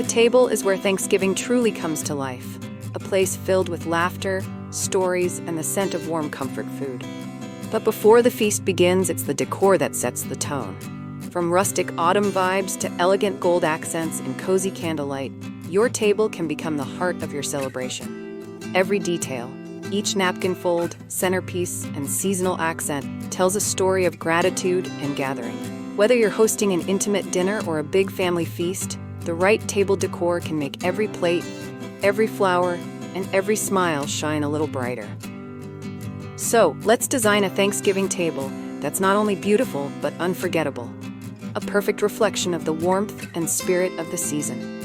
The table is where Thanksgiving truly comes to life, a place filled with laughter, stories, and the scent of warm comfort food. But before the feast begins, it's the decor that sets the tone. From rustic autumn vibes to elegant gold accents and cozy candlelight, your table can become the heart of your celebration. Every detail, each napkin fold, centerpiece, and seasonal accent tells a story of gratitude and gathering. Whether you're hosting an intimate dinner or a big family feast, the right table decor can make every plate, every flower, and every smile shine a little brighter. So, let's design a Thanksgiving table that's not only beautiful but unforgettable, a perfect reflection of the warmth and spirit of the season.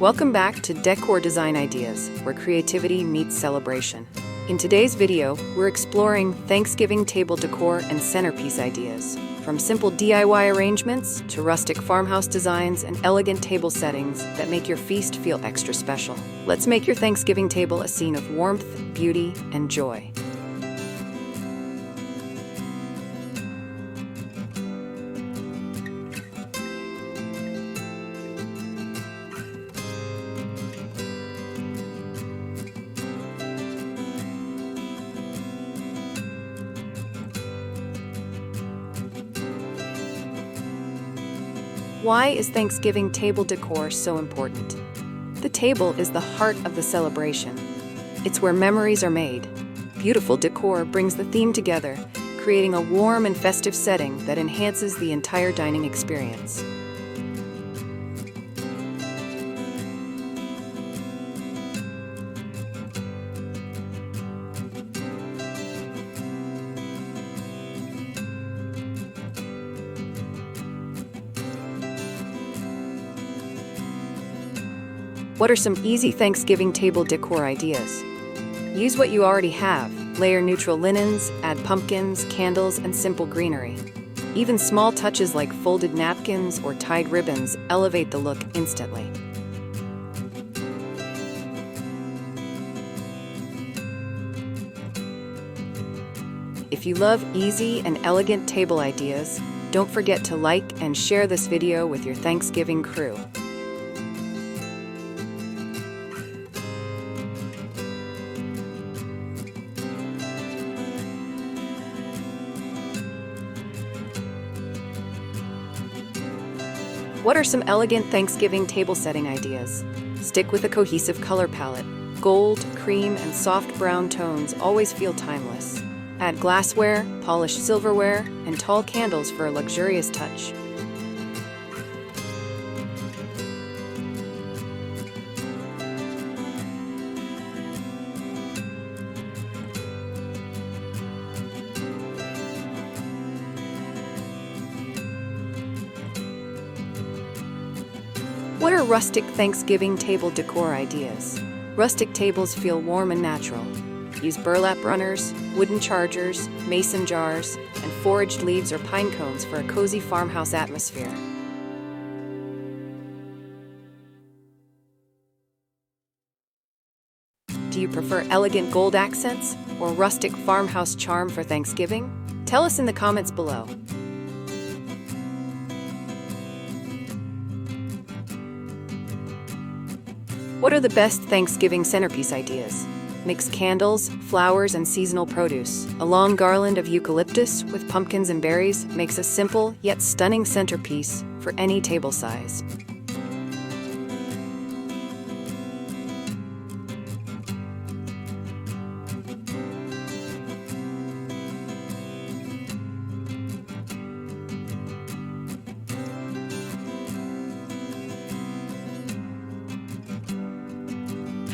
Welcome back to Decor Design Ideas, where creativity meets celebration. In today's video, we're exploring Thanksgiving table decor and centerpiece ideas. From simple DIY arrangements to rustic farmhouse designs and elegant table settings that make your feast feel extra special. Let's make your Thanksgiving table a scene of warmth, beauty, and joy. Why is Thanksgiving table decor so important? The table is the heart of the celebration. It's where memories are made. Beautiful decor brings the theme together, creating a warm and festive setting that enhances the entire dining experience. What are some easy Thanksgiving table decor ideas? Use what you already have. Layer neutral linens, add pumpkins, candles, and simple greenery. Even small touches like folded napkins or tied ribbons elevate the look instantly. If you love easy and elegant table ideas, don't forget to like and share this video with your Thanksgiving crew. What are some elegant Thanksgiving table setting ideas? Stick with a cohesive color palette. Gold, cream, and soft brown tones always feel timeless. Add glassware, polished silverware, and tall candles for a luxurious touch. What are rustic Thanksgiving table decor ideas? Rustic tables feel warm and natural. Use burlap runners, wooden chargers, mason jars, and foraged leaves or pine cones for a cozy farmhouse atmosphere. Do you prefer elegant gold accents or rustic farmhouse charm for Thanksgiving? Tell us in the comments below. What are the best Thanksgiving centerpiece ideas? Mix candles, flowers, and seasonal produce. A long garland of eucalyptus with pumpkins and berries makes a simple yet stunning centerpiece for any table size.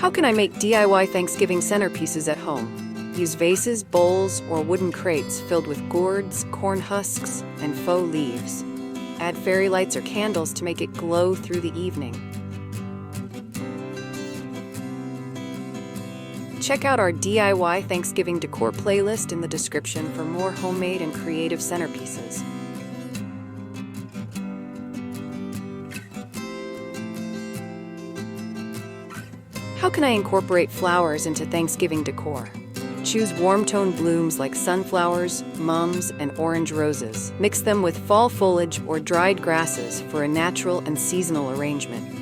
How can I make DIY Thanksgiving centerpieces at home? Use vases, bowls, or wooden crates filled with gourds, corn husks, and faux leaves. Add fairy lights or candles to make it glow through the evening. Check out our DIY Thanksgiving decor playlist in the description for more homemade and creative centerpieces. How can I incorporate flowers into Thanksgiving decor? Choose warm-toned blooms like sunflowers, mums, and orange roses. Mix them with fall foliage or dried grasses for a natural and seasonal arrangement.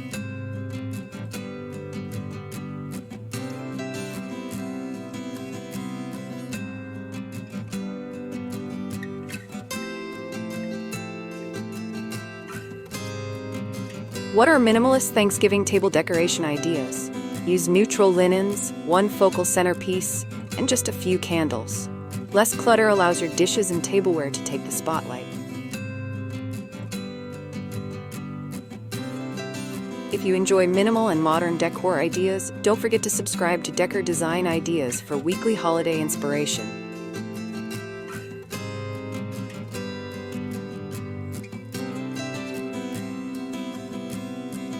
What are minimalist Thanksgiving table decoration ideas? Use neutral linens, one focal centerpiece, and just a few candles. Less clutter allows your dishes and tableware to take the spotlight. If you enjoy minimal and modern decor ideas, don't forget to subscribe to Decor Design Ideas for weekly holiday inspiration.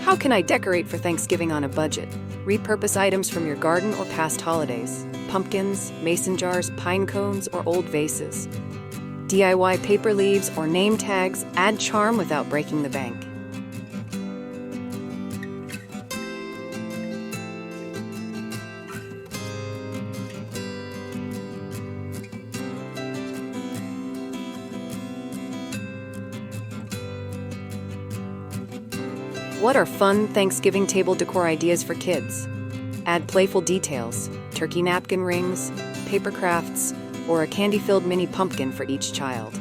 How can I decorate for Thanksgiving on a budget? Repurpose items from your garden or past holidays. Pumpkins, mason jars, pine cones, or old vases. DIY paper leaves or name tags add charm without breaking the bank. What are fun Thanksgiving table decor ideas for kids? Add playful details, turkey napkin rings, paper crafts, or a candy-filled mini pumpkin for each child.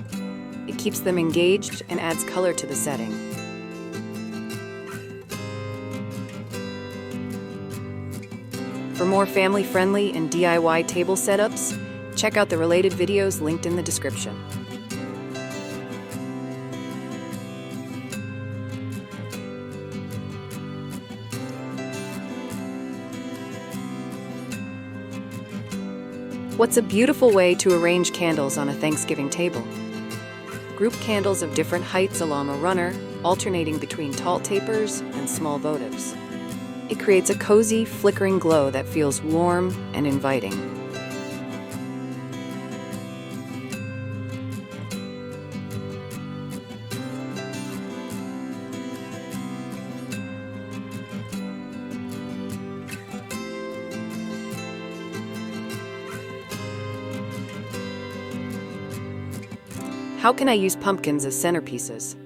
It keeps them engaged and adds color to the setting. For more family-friendly and DIY table setups, check out the related videos linked in the description. What's a beautiful way to arrange candles on a Thanksgiving table? Group candles of different heights along a runner, alternating between tall tapers and small votives. It creates a cozy, flickering glow that feels warm and inviting. How can I use pumpkins as centerpieces?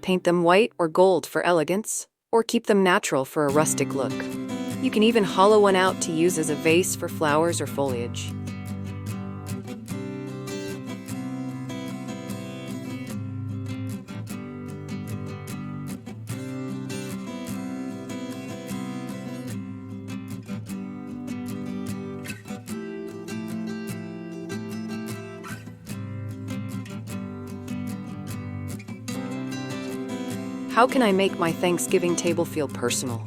Paint them white or gold for elegance, or keep them natural for a rustic look. You can even hollow one out to use as a vase for flowers or foliage. How can I make my Thanksgiving table feel personal?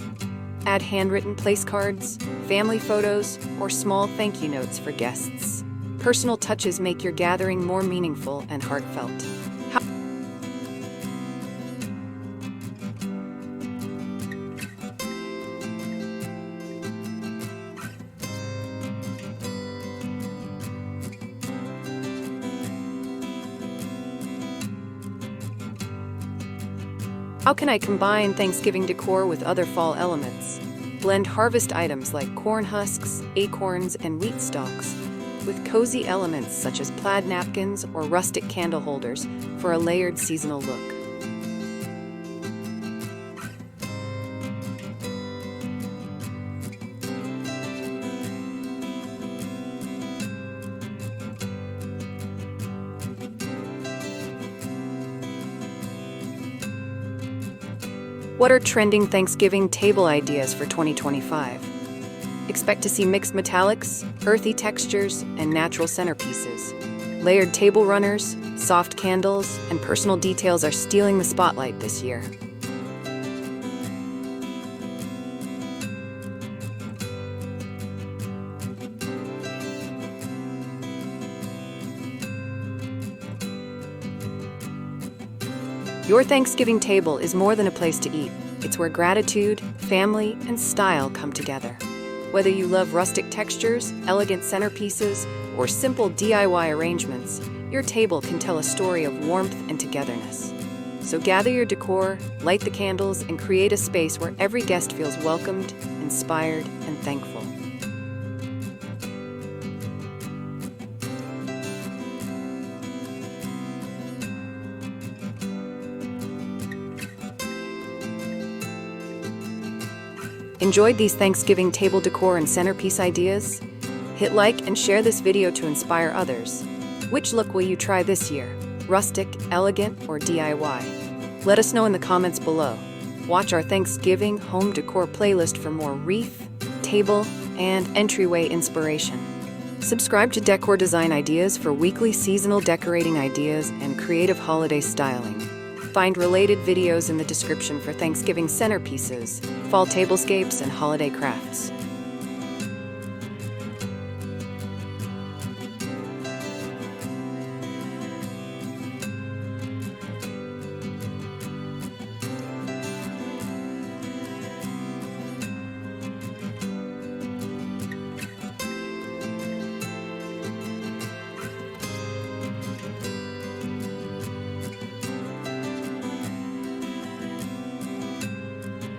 Add handwritten place cards, family photos, or small thank you notes for guests. Personal touches make your gathering more meaningful and heartfelt. How can I combine Thanksgiving decor with other fall elements? Blend harvest items like corn husks, acorns, and wheat stalks with cozy elements such as plaid napkins or rustic candle holders for a layered seasonal look. What are trending Thanksgiving table ideas for 2025? Expect to see mixed metallics, earthy textures, and natural centerpieces. Layered table runners, soft candles, and personal details are stealing the spotlight this year. Your Thanksgiving table is more than a place to eat. It's where gratitude, family, and style come together. Whether you love rustic textures, elegant centerpieces, or simple DIY arrangements, your table can tell a story of warmth and togetherness. So gather your decor, light the candles, and create a space where every guest feels welcomed, inspired, and thankful. Enjoyed these Thanksgiving table decor and centerpiece ideas? Hit like and share this video to inspire others. Which look will you try this year? Rustic, elegant, or DIY? Let us know in the comments below. Watch our Thanksgiving home decor playlist for more wreath, table, and entryway inspiration. Subscribe to Decor Design Ideas for weekly seasonal decorating ideas and creative holiday styling. Find related videos in the description for Thanksgiving centerpieces, fall tablescapes, and holiday crafts.